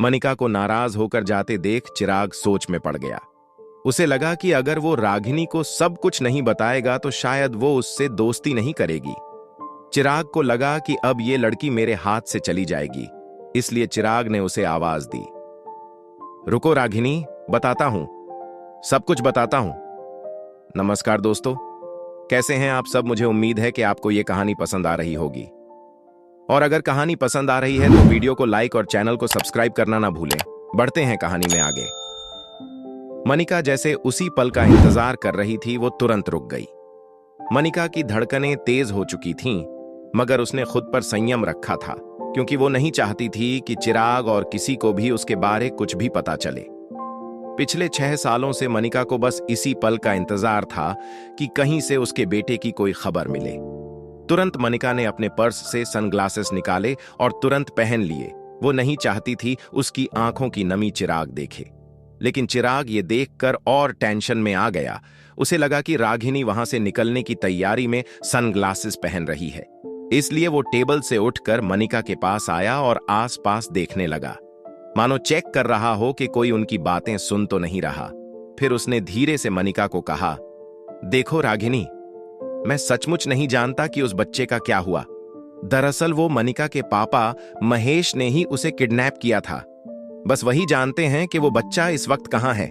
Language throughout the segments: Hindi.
मनिका को नाराज होकर जाते देख चिराग सोच में पड़ गया। उसे लगा कि अगर वो रागिनी को सब कुछ नहीं बताएगा तो शायद वो उससे दोस्ती नहीं करेगी। चिराग को लगा कि अब ये लड़की मेरे हाथ से चली जाएगी, इसलिए चिराग ने उसे आवाज दी, रुको रागिनी, बताता हूं, सब कुछ बताता हूं। नमस्कार दोस्तों, कैसे हैं आप सब। मुझे उम्मीद है कि आपको ये कहानी पसंद आ रही होगी, और अगर कहानी पसंद आ रही है तो वीडियो को लाइक और चैनल को सब्सक्राइब करना ना भूलें। बढ़ते हैं कहानी में आगे। मनिका जैसे उसी पल का इंतजार कर रही थी, वो तुरंत रुक गई। मनिका की धड़कनें तेज हो चुकी थीं, मगर उसने खुद पर संयम रखा था, क्योंकि वो नहीं चाहती थी कि चिराग और किसी को भी उसके बारे कुछ भी पता चले। पिछले 6 सालों से मनिका को बस इसी पल का इंतजार था कि कहीं से उसके बेटे की कोई खबर मिले। तुरंत मनिका ने अपने पर्स से सनग्लासेस निकाले और तुरंत पहन लिए। वो नहीं चाहती थी उसकी आंखों की नमी चिराग देखे, लेकिन चिराग ये देखकर और टेंशन में आ गया। उसे लगा कि रागिनी वहां से निकलने की तैयारी में सनग्लासेस पहन रही है, इसलिए वो टेबल से उठकर मनिका के पास आया और आसपास देखने लगा, मानो चेक कर रहा हो कि कोई उनकी बातें सुन तो नहीं रहा। फिर उसने धीरे से मनिका को कहा, देखो रागिनी, मैं सचमुच नहीं जानता कि उस बच्चे का क्या हुआ। दरअसल वो मनिका के पापा महेश ने ही उसे किडनैप किया था। बस वही जानते हैं कि वो बच्चा इस वक्त कहां है।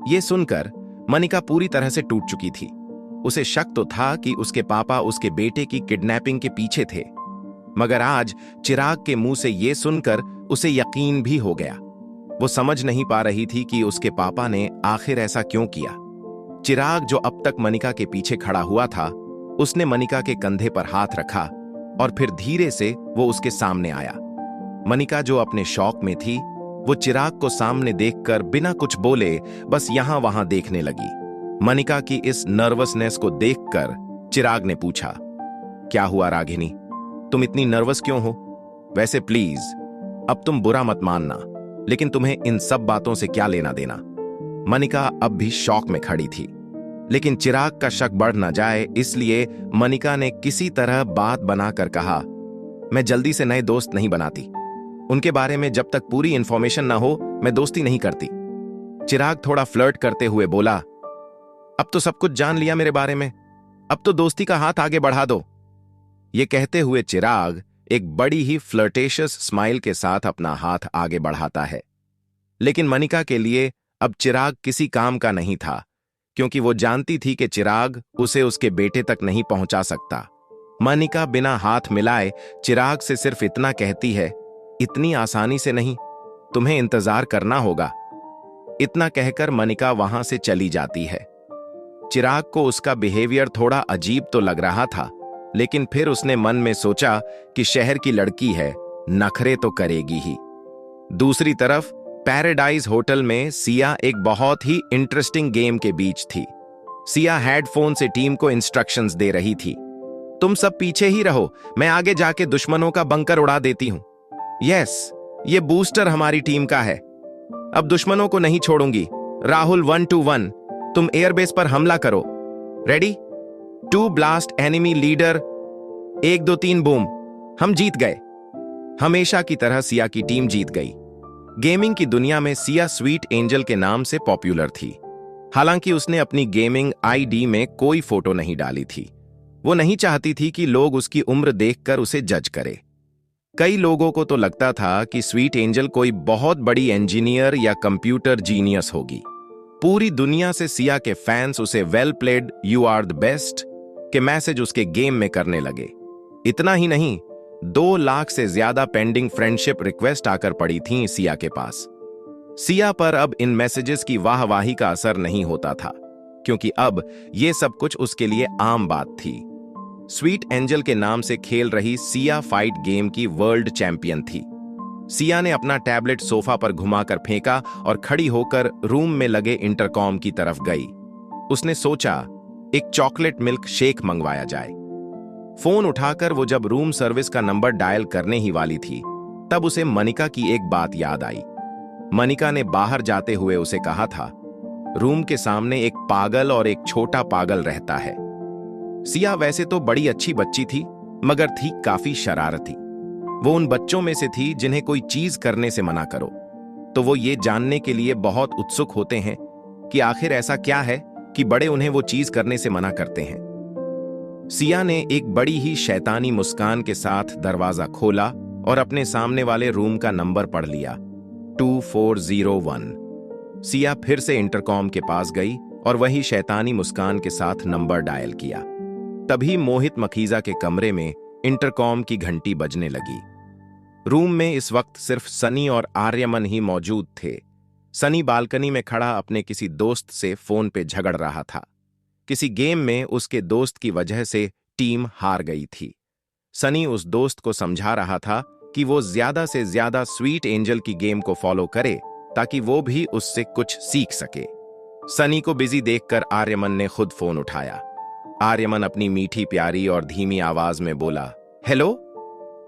ये सुनकर मनिका पूरी तरह से टूट चुकी थी। उसे शक तो था कि उसके पापा उसके बेटे की किडनैपिंग के पीछे थे, मगर आज चिराग के मुंह से ये सुनकर उसे यकीन भी हो गया। वो समझ नहीं पा रही थी कि उसके पापा ने आखिर ऐसा क्यों किया। चिराग, जो अब तक मनिका के पीछे खड़ा हुआ था, उसने मनिका के कंधे पर हाथ रखा और फिर धीरे से वो उसके सामने आया। मनिका, जो अपने शौक में थी, वो चिराग को सामने देखकर बिना कुछ बोले बस यहां वहां देखने लगी। मनिका की इस नर्वसनेस को देखकर चिराग ने पूछा, क्या हुआ रागिनी, तुम इतनी नर्वस क्यों हो? वैसे प्लीज अब तुम बुरा मत मानना, लेकिन तुम्हें इन सब बातों से क्या लेना देना। मनिका अब भी शौक में खड़ी थी, लेकिन चिराग का शक बढ़ न जाए इसलिए मनिका ने किसी तरह बात बनाकर कहा, मैं जल्दी से नए दोस्त नहीं बनाती। उनके बारे में जब तक पूरी इंफॉर्मेशन ना हो मैं दोस्ती नहीं करती। चिराग थोड़ा फ्लर्ट करते हुए बोला, अब तो सब कुछ जान लिया मेरे बारे में, अब तो दोस्ती का हाथ आगे बढ़ा दो। ये कहते हुए चिराग एक बड़ी ही फ्लर्टेशियस स्माइल के साथ अपना हाथ आगे बढ़ाता है। लेकिन मनिका के लिए अब चिराग किसी काम का नहीं था, क्योंकि वो जानती थी कि चिराग उसे उसके बेटे तक नहीं पहुंचा सकता। मनिका बिना हाथ मिलाए चिराग से सिर्फ इतना कहती है, इतनी आसानी से नहीं, तुम्हें इंतजार करना होगा। इतना कहकर मनिका वहां से चली जाती है। चिराग को उसका बिहेवियर थोड़ा अजीब तो लग रहा था, लेकिन फिर उसने मन में सोचा कि शहर की लड़की है, नखरे तो करेगी ही। दूसरी तरफ पैराडाइज होटल में सिया एक बहुत ही इंटरेस्टिंग गेम के बीच थी। सिया हेडफोन से टीम को इंस्ट्रक्शंस दे रही थी, तुम सब पीछे ही रहो, मैं आगे जाके दुश्मनों का बंकर उड़ा देती हूं। यस, ये बूस्टर हमारी टीम का है, अब दुश्मनों को नहीं छोड़ूंगी। राहुल 1-2-1, तुम एयरबेस पर हमला करो। Ready? 2 blast enemy leader, 1-2-3 boom. हम जीत गए। हमेशा की तरह सिया की टीम जीत गई। गेमिंग की दुनिया में सिया स्वीट एंजल के नाम से पॉपुलर थी। हालांकि उसने अपनी गेमिंग आईडी में कोई फोटो नहीं डाली थी। वो नहीं चाहती थी कि लोग उसकी उम्र देखकर उसे जज करें। कई लोगों को तो लगता था कि स्वीट एंजल कोई बहुत बड़ी इंजीनियर या कंप्यूटर जीनियस होगी। पूरी दुनिया से सिया के फैंस उसे well played, you are the best के मैसेज उसके गेम में करने लगे। इतना ही नहीं, 2 लाख से ज्यादा पेंडिंग फ्रेंडशिप रिक्वेस्ट आकर पड़ी थीं सिया के पास। सिया पर अब इन मैसेजेस की वाहवाही का असर नहीं होता था, क्योंकि अब यह सब कुछ उसके लिए आम बात थी। स्वीट एंजल के नाम से खेल रही सिया फाइट गेम की वर्ल्ड चैंपियन थी। सिया ने अपना टैबलेट सोफा पर घुमाकर फेंका और खड़ी होकर रूम में लगे इंटरकॉम की तरफ गई। उसने सोचा एक चॉकलेट मिल्क शेक मंगवाया जाए। फोन उठाकर वो जब रूम सर्विस का नंबर डायल करने ही वाली थी, तब उसे मनिका की एक बात याद आई। मनिका ने बाहर जाते हुए उसे कहा था, रूम के सामने एक पागल और एक छोटा पागल रहता है। सिया वैसे तो बड़ी अच्छी बच्ची थी, मगर थी काफी शरारती। वो उन बच्चों में से थी जिन्हें कोई चीज करने से मना करो तो वो ये जानने के लिए बहुत उत्सुक होते हैं कि आखिर ऐसा क्या है कि बड़े उन्हें वो चीज करने से मना करते हैं। सिया ने एक बड़ी ही शैतानी मुस्कान के साथ दरवाजा खोला और अपने सामने वाले रूम का नंबर पढ़ लिया, 2401। सिया फिर से इंटरकॉम के पास गई और वही शैतानी मुस्कान के साथ नंबर डायल किया। तभी मोहित मखीजा के कमरे में इंटरकॉम की घंटी बजने लगी। रूम में इस वक्त सिर्फ सनी और आर्यमन ही मौजूद थे। सनी बालकनी में खड़ा अपने किसी दोस्त से फोन पे झगड़ रहा था। किसी गेम में उसके दोस्त की वजह से टीम हार गई थी। सनी उस दोस्त को समझा रहा था कि वो ज्यादा से ज्यादा स्वीट एंजल की गेम को फॉलो करे ताकि वो भी उससे कुछ सीख सके। सनी को बिजी देखकर आर्यमन ने खुद फोन उठाया। आर्यमन अपनी मीठी प्यारी और धीमी आवाज में बोला, हेलो।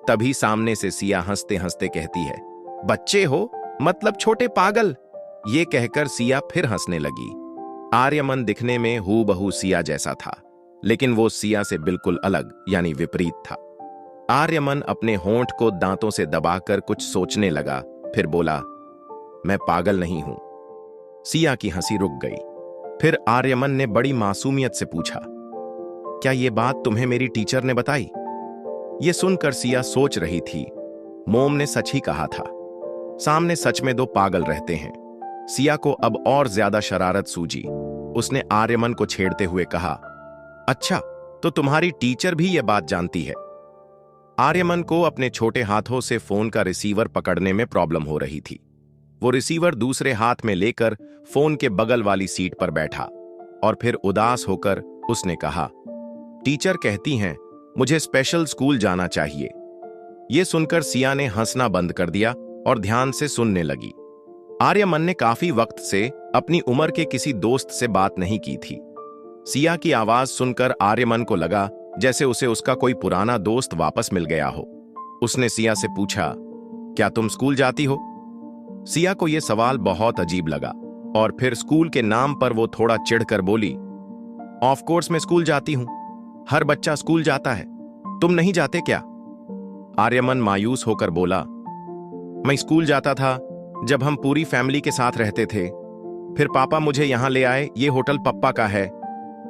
तभी सामने से सिया हंसते हंसते कहती है, बच्चे हो मतलब छोटे पागल। ये कहकर सिया फिर हंसने लगी। आर्यमन दिखने में हूबहू सिया जैसा था, लेकिन वो सिया से बिल्कुल अलग यानी विपरीत था। आर्यमन अपने होंठ को दांतों से दबाकर कुछ सोचने लगा, फिर बोला, मैं पागल नहीं हूं। सिया की हंसी रुक गई। फिर आर्यमन ने बड़ी मासूमियत से पूछा, क्या ये बात तुम्हें मेरी टीचर ने बताई? ये सुनकर सिया सोच रही थी, मोम ने सच ही कहा था, सामने सच में दो पागल रहते हैं। सिया को अब और ज्यादा शरारत सूझी। उसने आर्यमन को छेड़ते हुए कहा, अच्छा तो तुम्हारी टीचर भी यह बात जानती है। आर्यमन को अपने छोटे हाथों से फोन का रिसीवर पकड़ने में प्रॉब्लम हो रही थी। वो रिसीवर दूसरे हाथ में लेकर फोन के बगल वाली सीट पर बैठा और फिर उदास होकर उसने कहा, टीचर कहती हैं मुझे स्पेशल स्कूल जाना चाहिए। यह सुनकर सिया ने हंसना बंद कर दिया और ध्यान से सुनने लगी। आर्यमन ने काफी वक्त से अपनी उम्र के किसी दोस्त से बात नहीं की थी। सिया की आवाज सुनकर आर्यमन को लगा जैसे उसे उसका कोई पुराना दोस्त वापस मिल गया हो। उसने सिया से पूछा, क्या तुम स्कूल जाती हो? सिया को यह सवाल बहुत अजीब लगा और फिर स्कूल के नाम पर वो थोड़ा चिढ़कर बोली, ऑफ कोर्स मैं स्कूल जाती हूं, हर बच्चा स्कूल जाता है, तुम नहीं जाते क्या? आर्यमन मायूस होकर बोला, मैं स्कूल जाता था जब हम पूरी फैमिली के साथ रहते थे। फिर पापा मुझे यहां ले आए, ये होटल पप्पा का है,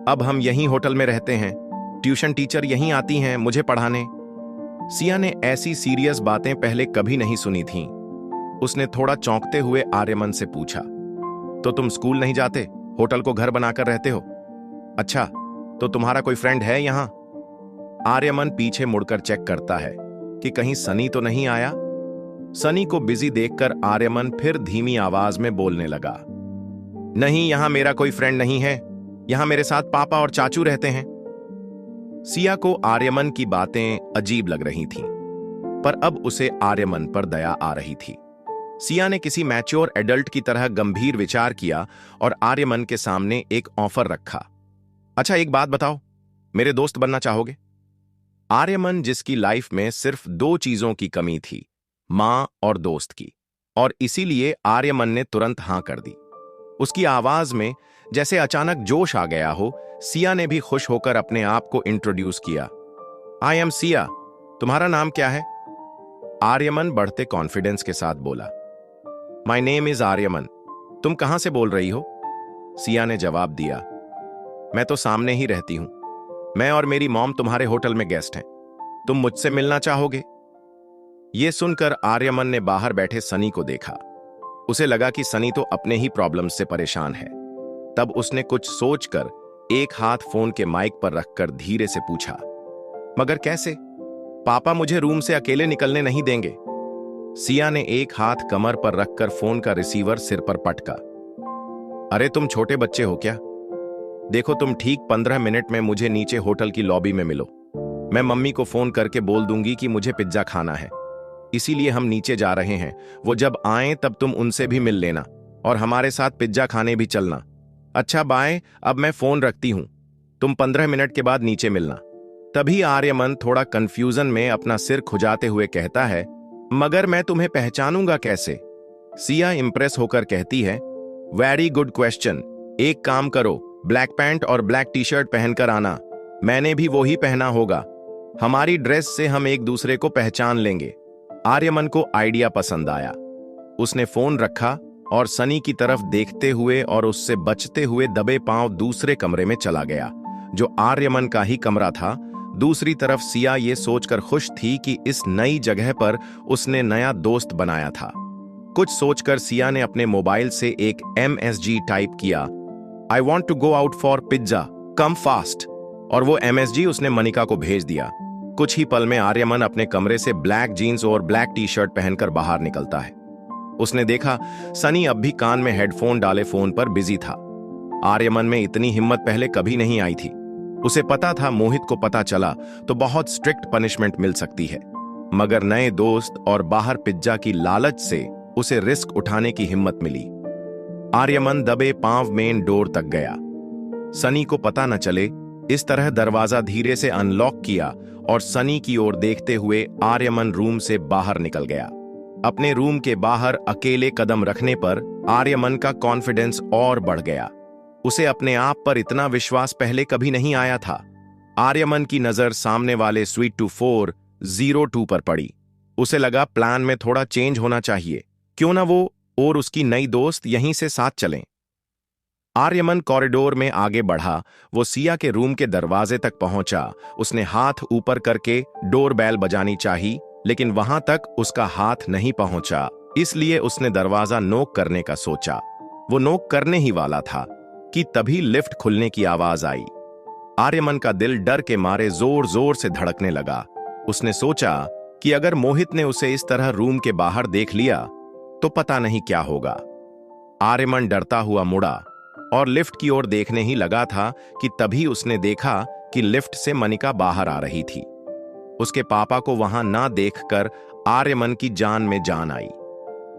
अब हम यहीं होटल में रहते हैं, ट्यूशन टीचर यहीं आती हैं मुझे पढ़ाने। सिया ने ऐसी सीरियस बातें पहले कभी नहीं सुनी थीं। उसने थोड़ा चौंकते हुए आर्यमन से पूछा, तो तुम स्कूल नहीं जाते, होटल को घर बनाकर रहते हो? अच्छा तो तुम्हारा कोई फ्रेंड है यहां? आर्यमन पीछे मुड़कर चेक करता है कि कहीं सनी तो नहीं आया। सनी को बिजी देखकर आर्यमन फिर धीमी आवाज में बोलने लगा, नहीं यहां मेरा कोई फ्रेंड नहीं है, यहां मेरे साथ पापा और चाचू रहते हैं। सिया को आर्यमन की बातें अजीब लग रही थीं, पर अब उसे आर्यमन पर दया आ रही थी। सिया ने किसी मैच्योर एडल्ट की तरह गंभीर विचार किया और आर्यमन के सामने एक ऑफर रखा, अच्छा एक बात बताओ, मेरे दोस्त बनना चाहोगे? आर्यमन जिसकी लाइफ में सिर्फ दो चीजों की कमी थी, मां और दोस्त की, और इसीलिए आर्यमन ने तुरंत हां कर दी। उसकी आवाज में जैसे अचानक जोश आ गया हो। सिया ने भी खुश होकर अपने आप को इंट्रोड्यूस किया, आई एम सिया, तुम्हारा नाम क्या है? आर्यमन बढ़ते कॉन्फिडेंस के साथ बोला, माई नेम इज आर्यमन, तुम कहां से बोल रही हो? सिया ने जवाब दिया, मैं तो सामने ही रहती हूं, मैं और मेरी मॉम तुम्हारे होटल में गेस्ट हैं, तुम मुझसे मिलना चाहोगे? यह सुनकर आर्यमन ने बाहर बैठे सनी को देखा। उसे लगा कि सनी तो अपने ही प्रॉब्लम से परेशान है। तब उसने कुछ सोचकर एक हाथ फोन के माइक पर रखकर धीरे से पूछा, मगर कैसे? पापा मुझे रूम से अकेले निकलने नहीं देंगे। सिया ने एक हाथ कमर पर रखकर फोन का रिसीवर सिर पर पटका, अरे तुम छोटे बच्चे हो क्या? देखो तुम ठीक 15 मिनट में मुझे नीचे होटल की लॉबी में मिलो। मैं मम्मी को फोन करके बोल दूंगी कि मुझे पिज्जा खाना है, इसीलिए हम नीचे जा रहे हैं। वो जब आए तब तुम उनसे भी मिल लेना और हमारे साथ पिज्जा खाने भी चलना। अच्छा बाय, अब मैं फोन रखती हूं, तुम 15 मिनट के बाद नीचे मिलना। तभी आर्यमन थोड़ा कंफ्यूजन में अपना सिर खुजाते हुए कहता है, मगर मैं तुम्हें पहचानूंगा कैसे? सिया इंप्रेस होकर कहती है, वेरी गुड क्वेश्चन, एक काम करो, ब्लैक पैंट और ब्लैक टी शर्ट पहनकर आना, मैंने भी वो ही पहना होगा, हमारी ड्रेस से हम एक दूसरे को पहचान लेंगे। आर्यमन को आइडिया पसंद आया। उसने फोन रखा और सनी की तरफ देखते हुए और उससे बचते हुए दबे पांव दूसरे कमरे में चला गया, जो आर्यमन का ही कमरा था। दूसरी तरफ सिया ये सोचकर खुश थी कि इस नई जगह पर उसने नया दोस्त बनाया था। कुछ सोचकर सिया ने अपने मोबाइल से एक MSG टाइप किया, I want to go out for pizza, come fast, और वो MSG उसने मनिका को भेज दिया। कुछ ही पल में आर्यमन अपने कमरे से ब्लैक जीन्स और ब्लैक टी शर्ट पहनकर बाहर निकलता है। उसने देखा सनी अब भी कान में हेडफोन डाले फोन पर बिजी था। आर्यमन में इतनी हिम्मत पहले कभी नहीं आई थी। उसे पता था मोहित को पता चला तो बहुत स्ट्रिक्ट पनिशमेंट मिल सकती है, मगर नए दोस्त और बाहर पिज्जा की लालच से उसे रिस्क उठाने की हिम्मत मिली। आर्यमन दबे पांव मेन डोर तक गया। सनी को पता न चले, इस तरह दरवाजा धीरे से अनलॉक किया और सनी की ओर देखते हुए आर्यमन रूम से बाहर निकल गया। अपने रूम के बाहर अकेले कदम रखने पर आर्यमन का कॉन्फिडेंस और बढ़ गया। उसे अपने आप पर इतना विश्वास पहले कभी नहीं आया था। आर्यमन की नजर सामने वाले स्वीट 2402 पर पड़ी। उसे लगा प्लान में थोड़ा चेंज होना चाहिए, क्यों ना वो और उसकी नई दोस्त यहीं से साथ चलें। आर्यमन कॉरिडोर में आगे बढ़ा। वो सिया के रूम के दरवाजे तक पहुंचा। उसने हाथ ऊपर करके डोरबेल बजानी चाहिए, लेकिन वहां तक उसका हाथ नहीं पहुंचा, इसलिए उसने दरवाजा नोक करने का सोचा। वो नोक करने ही वाला था कि तभी लिफ्ट खुलने की आवाज आई। आर्यमन का दिल डर के मारे जोर जोर से धड़कने लगा। उसने सोचा कि अगर मोहित ने उसे इस तरह रूम के बाहर देख लिया तो पता नहीं क्या होगा। आर्यमन डरता हुआ मुड़ा और लिफ्ट की ओर देखने ही लगा था कि तभी उसने देखा कि लिफ्ट से मनिका बाहर आ रही थी। उसके पापा को वहां ना देखकर आर्यमन की जान में जान आई।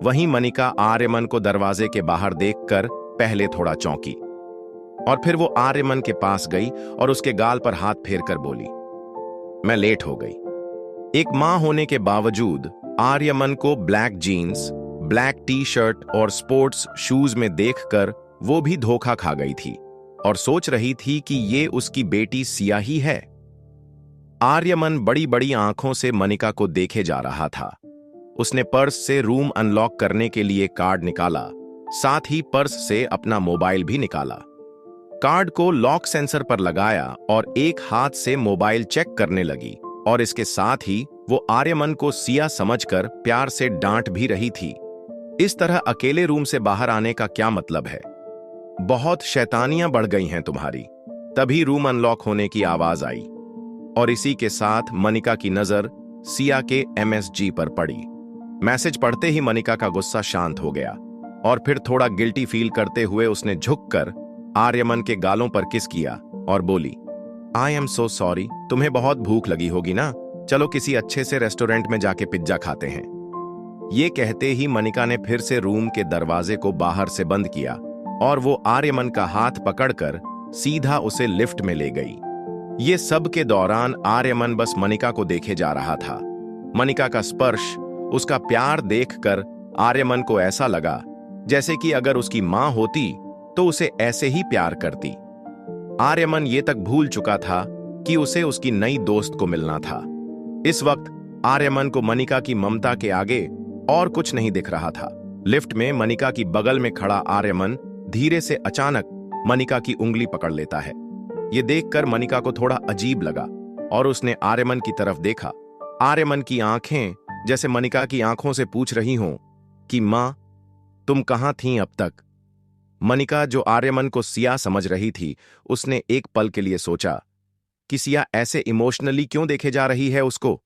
वहीं मनिका आर्यमन को दरवाजे के बाहर देखकर पहले थोड़ा चौंकी और फिर वो आर्यमन के पास गई और उसके गाल पर हाथ फेरकर बोली, मैं लेट हो गई। एक मां होने के बावजूद आर्यमन को black jeans, black T-shirt और स्पोर्ट्स शूज में देखकर वो भी धोखा खा गई थी और सोच रही थी कि ये उसकी बेटी सिया ही है। आर्यमन बड़ी बड़ी आंखों से मनिका को देखे जा रहा था। उसने पर्स से रूम अनलॉक करने के लिए कार्ड निकाला, साथ ही पर्स से अपना मोबाइल भी निकाला। कार्ड को लॉक सेंसर पर लगाया और एक हाथ से मोबाइल चेक करने लगी, और इसके साथ ही वो आर्यमन को सिया समझकर प्यार से डांट भी रही थी। इस तरह अकेले रूम से बाहर आने का क्या मतलब है? बहुत शैतानियां बढ़ गई हैं तुम्हारी। तभी रूम अनलॉक होने की आवाज आई और इसी के साथ मनिका की नजर सिया के MSG पर पड़ी। मैसेज पढ़ते ही मनिका का गुस्सा शांत हो गया और फिर थोड़ा गिल्टी फील करते हुए उसने झुककर आर्यमन के गालों पर किस किया और बोली, आई एम सो सॉरी, तुम्हें बहुत भूख लगी होगी ना, चलो किसी अच्छे से रेस्टोरेंट में जाके पिज्जा खाते हैं। ये कहते ही मनिका ने फिर से रूम के दरवाजे को बाहर से बंद किया और वो आर्यमन का हाथ पकड़कर सीधा उसे लिफ्ट में ले गई। ये सब के दौरान आर्यमन बस मनिका को देखे जा रहा था। मनिका का स्पर्श, उसका प्यार देखकर आर्यमन को ऐसा लगा जैसे कि अगर उसकी मां होती तो उसे ऐसे ही प्यार करती। आर्यमन ये तक भूल चुका था कि उसे उसकी नई दोस्त को मिलना था। इस वक्त आर्यमन को मनिका की ममता के आगे और कुछ नहीं दिख रहा था। लिफ्ट में मनिका की बगल में खड़ा आर्यमन धीरे से अचानक मनिका की उंगली पकड़ लेता है। ये देखकर मनिका को थोड़ा अजीब लगा और उसने आर्यमन की तरफ देखा। आर्यमन की आंखें जैसे मनिका की आंखों से पूछ रही हों कि मां, तुम कहां थीं अब तक? मनिका, जो आर्यमन को सिया समझ रही थी, उसने एक पल के लिए सोचा कि सिया ऐसे इमोशनली क्यों देखे जा रही है उसको।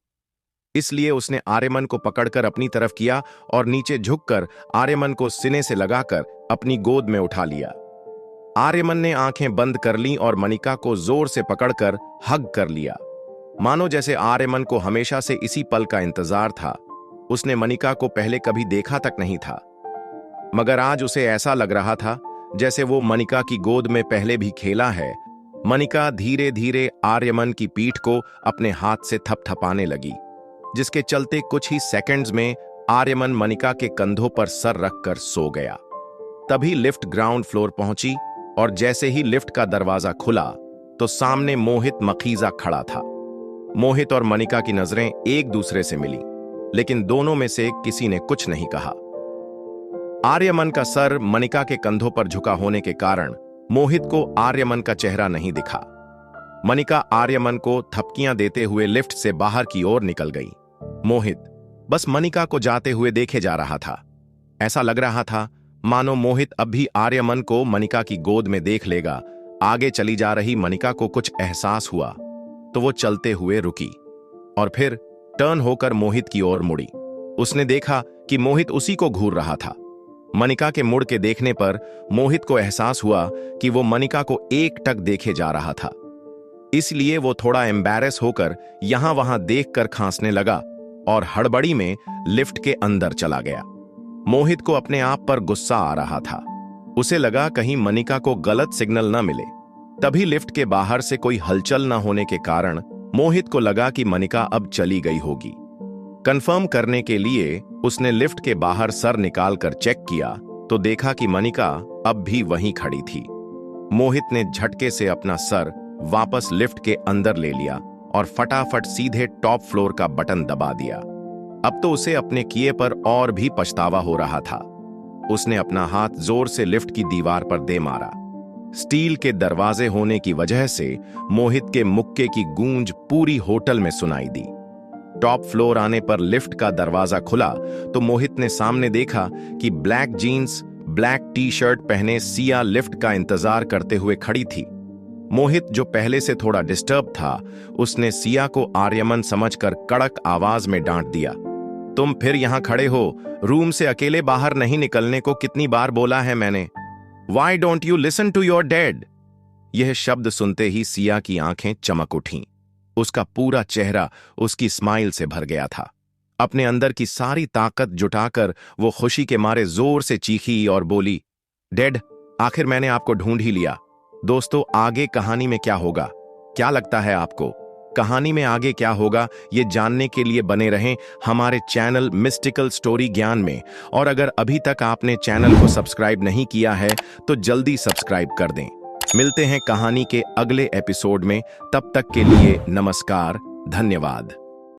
इसलिए उसने आर्यमन को पकड़कर अपनी तरफ किया और नीचे झुककर आर्यमन को सीने से लगाकर अपनी गोद में उठा लिया। आर्यमन ने आंखें बंद कर लीं और मनिका को जोर से पकड़कर हग कर लिया, मानो जैसे आर्यमन को हमेशा से इसी पल का इंतजार था। उसने मनिका को पहले कभी देखा तक नहीं था, मगर आज उसे ऐसा लग रहा था जैसे वो मनिका की गोद में पहले भी खेला है। मनिका धीरे धीरे आर्यमन की पीठ को अपने हाथ से थपथपाने लगी, जिसके चलते कुछ ही सेकंड्स में आर्यमन मनिका के कंधों पर सर रखकर सो गया। तभी लिफ्ट ग्राउंड फ्लोर पहुंची और जैसे ही लिफ्ट का दरवाजा खुला तो सामने मोहित मखीजा खड़ा था। मोहित और मनिका की नजरें एक दूसरे से मिली। लेकिन दोनों में से किसी ने कुछ नहीं कहा। आर्यमन का सर मनिका के कंधों पर झुका होने के कारण मोहित को आर्यमन का चेहरा नहीं दिखा। मनिका आर्यमन को थपकियां देते हुए लिफ्ट से बाहर की ओर निकल गई। मोहित बस मनिका को जाते हुए देखे जा रहा था। ऐसा लग रहा था मानो मोहित अब भी आर्यमन को मनिका की गोद में देख लेगा। आगे चली जा रही मनिका को कुछ एहसास हुआ तो वो चलते हुए रुकी और फिर टर्न होकर मोहित की ओर मुड़ी। उसने देखा कि मोहित उसी को घूर रहा था। मनिका के मुड़ के देखने पर मोहित को एहसास हुआ कि वो मनिका को एकटक देखे जा रहा था। इसलिए वो थोड़ा एम्बैरेस होकर यहां वहां देखकर खांसने लगा और हड़बड़ी में लिफ्ट के अंदर चला गया। मोहित को अपने आप पर गुस्सा आ रहा था। उसे लगा कहीं मनिका को गलत सिग्नल न मिले। तभी लिफ्ट के बाहर से कोई हलचल न होने के कारण मोहित को लगा कि मनिका अब चली गई होगी। कंफर्म करने के लिए उसने लिफ्ट के बाहर सर निकालकर चेक किया तो देखा कि मनिका अब भी वहीं खड़ी थी। मोहित ने झटके से अपना सर वापस लिफ्ट के अंदर ले लिया और फटाफट सीधे टॉप फ्लोर का बटन दबा दिया। अब तो उसे अपने किए पर और भी पछतावा हो रहा था। उसने अपना हाथ जोर से लिफ्ट की दीवार पर दे मारा। स्टील के दरवाजे होने की वजह से मोहित के मुक्के की गूंज पूरी होटल में सुनाई दी। टॉप फ्लोर आने पर लिफ्ट का दरवाजा खुला तो मोहित ने सामने देखा कि black jeans, black T-shirt पहने सिया लिफ्ट का इंतजार करते हुए खड़ी थी। मोहित जो पहले से थोड़ा डिस्टर्ब था, उसने सिया को आर्यमन समझकर कड़क आवाज में डांट दिया, तुम फिर यहां खड़े हो? रूम से अकेले बाहर नहीं निकलने को कितनी बार बोला है मैंने? Why don't you listen to your dad? यह शब्द सुनते ही सिया की आंखें चमक उठीं। उसका पूरा चेहरा उसकी स्माइल से भर गया था। अपने अंदर की सारी ताकत जुटाकर वो खुशी के मारे जोर से चीखी और बोली, डैड, आखिर मैंने आपको ढूंढ ही लिया। दोस्तों, आगे कहानी में क्या होगा? क्या लगता है आपको? कहानी में आगे क्या होगा ये जानने के लिए बने रहें हमारे चैनल मिस्टिकल स्टोरी ज्ञान में। और अगर अभी तक आपने चैनल को सब्सक्राइब नहीं किया है तो जल्दी सब्सक्राइब कर दें। मिलते हैं कहानी के अगले एपिसोड में। तब तक के लिए नमस्कार, धन्यवाद।